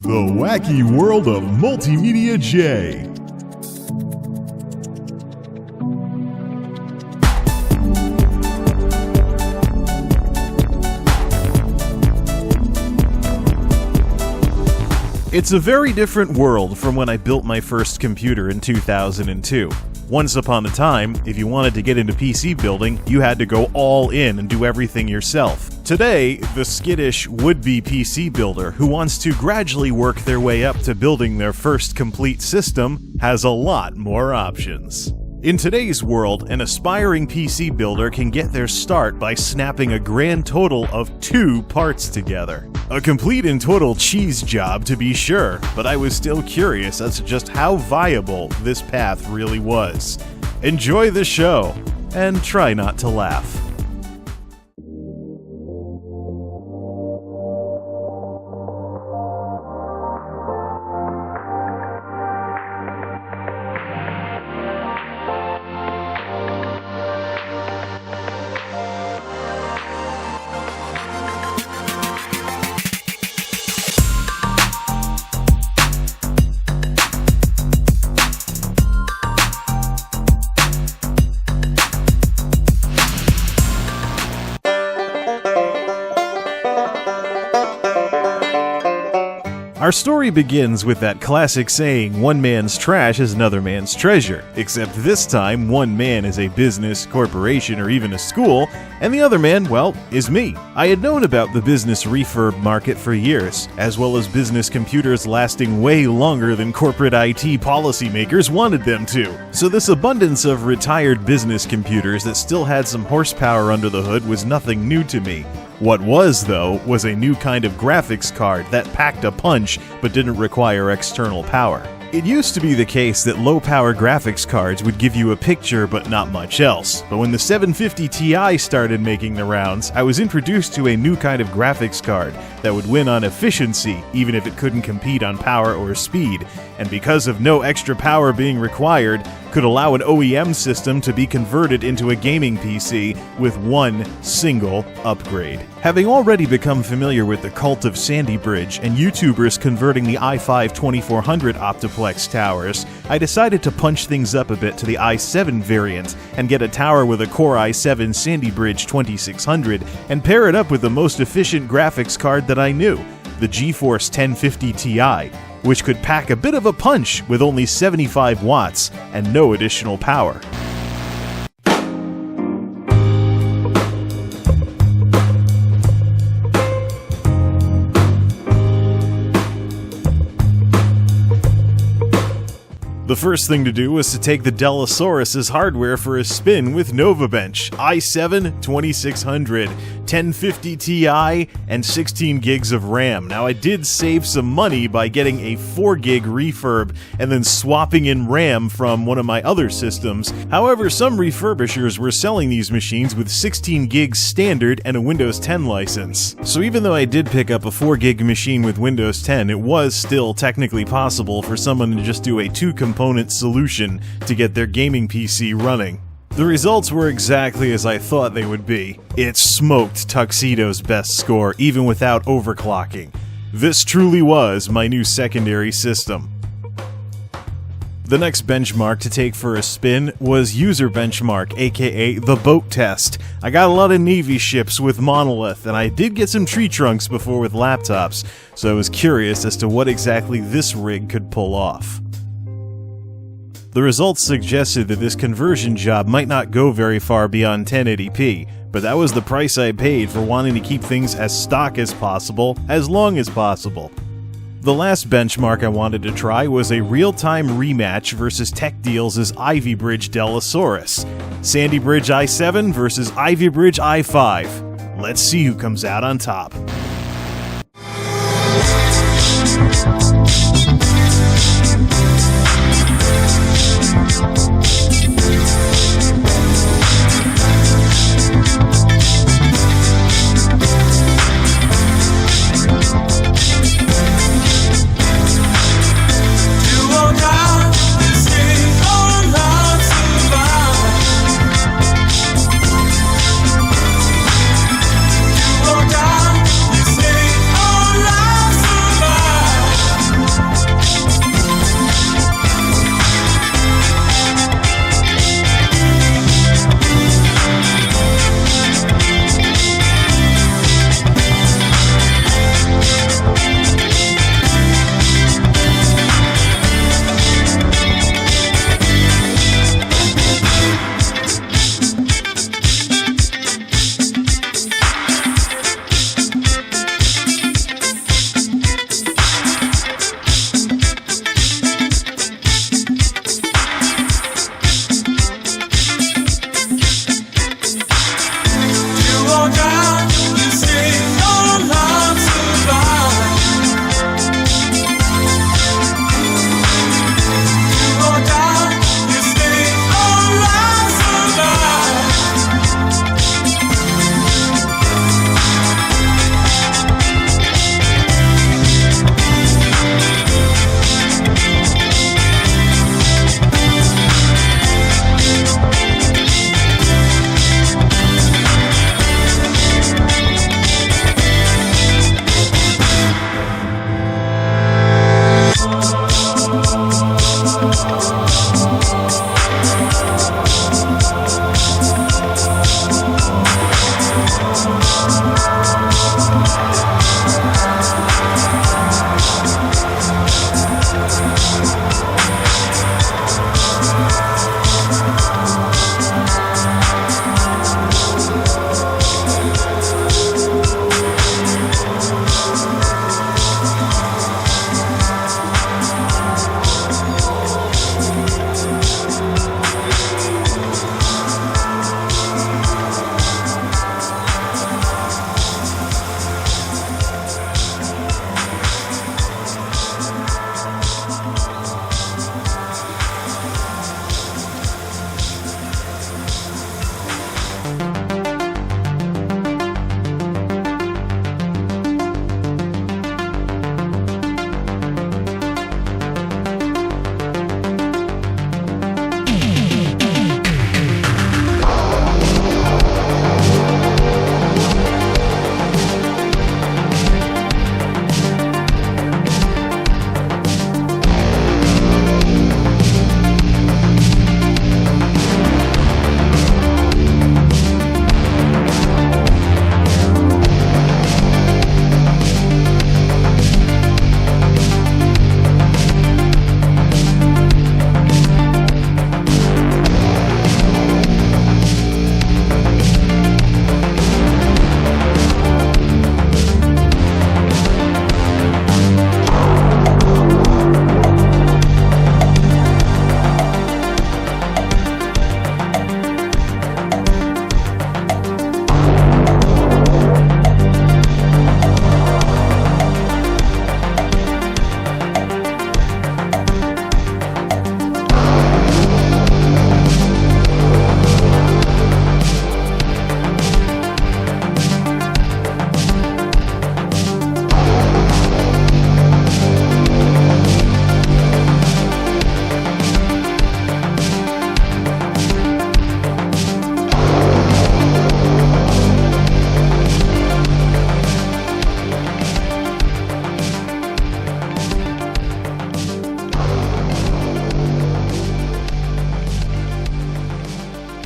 The wacky world of MultimediaJay. It's a very different world from when I built my first computer in 2002. Once upon a time, if you wanted to get into PC building, you had to go all in and do everything yourself. Today, the skittish would-be PC builder who wants to gradually work their way up to building their first complete system has a lot more options. In today's world, an aspiring PC builder can get their start by snapping a grand total of 2 parts together. A complete and total cheese job, to be sure, but I was still curious as to just how viable this path really was. Enjoy the show, and try not to laugh. Our story begins with that classic saying, one man's trash is another man's treasure, except this time one man is a business, corporation, or even a school, and the other man, well, is me. I had known about the business refurb market for years, as well as business computers lasting way longer than corporate IT policymakers wanted them to. So this abundance of retired business computers that still had some horsepower under the hood was nothing new to me. What was, though, was a new kind of graphics card that packed a punch but didn't require external power. It used to be the case that low-power graphics cards would give you a picture but not much else, but when the 750 Ti started making the rounds, I was introduced to a new kind of graphics card that would win on efficiency even if it couldn't compete on power or speed, and because of no extra power being required, could allow an OEM system to be converted into a gaming PC with one single upgrade. Having already become familiar with the cult of Sandy Bridge and YouTubers converting the i5 2400 Optiplex towers, I decided to punch things up a bit to the i7 variant and get a tower with a Core i7 Sandy Bridge 2600 and pair it up with the most efficient graphics card that I knew, the GeForce 1050 Ti, which could pack a bit of a punch with only 75 watts and no additional power. The first thing to do was to take the Dellasaurus' hardware for a spin with NovaBench, i7 2600, 1050 Ti, and 16 gigs of RAM. Now I did save some money by getting a 4 gig refurb and then swapping in RAM from one of my other systems. However, some refurbishers were selling these machines with 16 gigs standard and a Windows 10 license. So even though I did pick up a 4 gig machine with Windows 10, it was still technically possible for someone to just do a 2-component solution to get their gaming PC running. The results were exactly as I thought they would be. It smoked Tuxedo's best score even without overclocking. This truly was my new secondary system. The next benchmark to take for a spin was User Benchmark, aka the boat test. I got a lot of Navy ships with Monolith, and I did get some tree trunks before with laptops, so I was curious as to what exactly this rig could pull off. The results suggested that this conversion job might not go very far beyond 1080p, but that was the price I paid for wanting to keep things as stock as possible, as long as possible. The last benchmark I wanted to try was a real-time rematch versus Tech Deals' Ivy Bridge Dellasaurus. Sandy Bridge i7 versus Ivy Bridge i5. Let's see who comes out on top.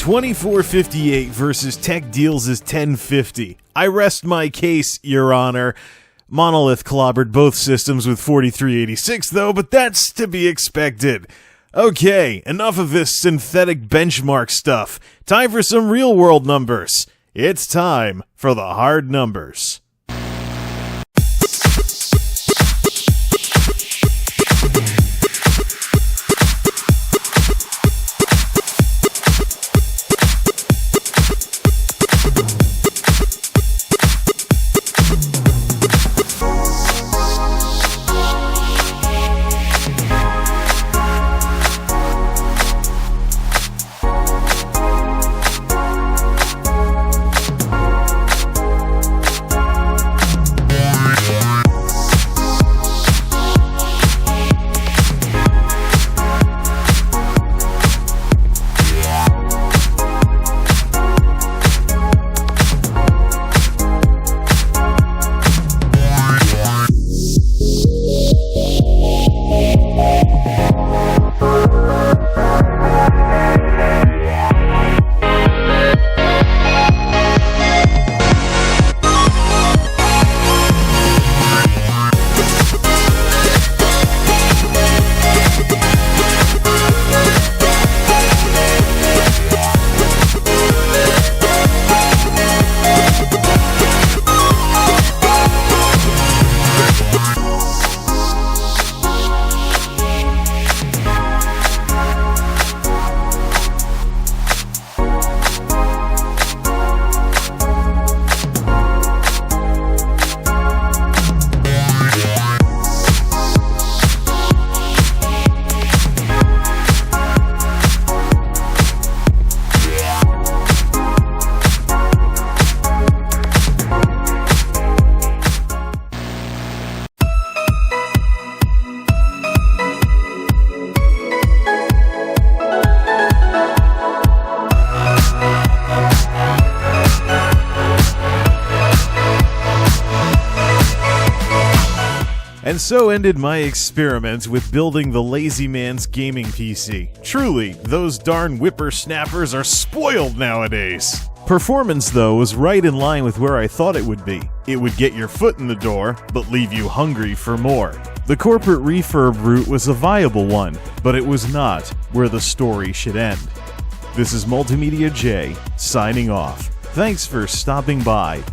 2458 versus Tech Deals is 1050. I rest my case, Your Honor. Monolith clobbered both systems with 4386 though, but that's to be expected. Okay, enough of this synthetic benchmark stuff. Time for some real-world numbers. It's time for the hard numbers. And so ended my experiments with building the lazy man's gaming PC. Truly, those darn whippersnappers are spoiled nowadays. Performance, though, was right in line with where I thought it would be. It would get your foot in the door, but leave you hungry for more. The corporate refurb route was a viable one, but it was not where the story should end. This is MultimediaJay, signing off. Thanks for stopping by.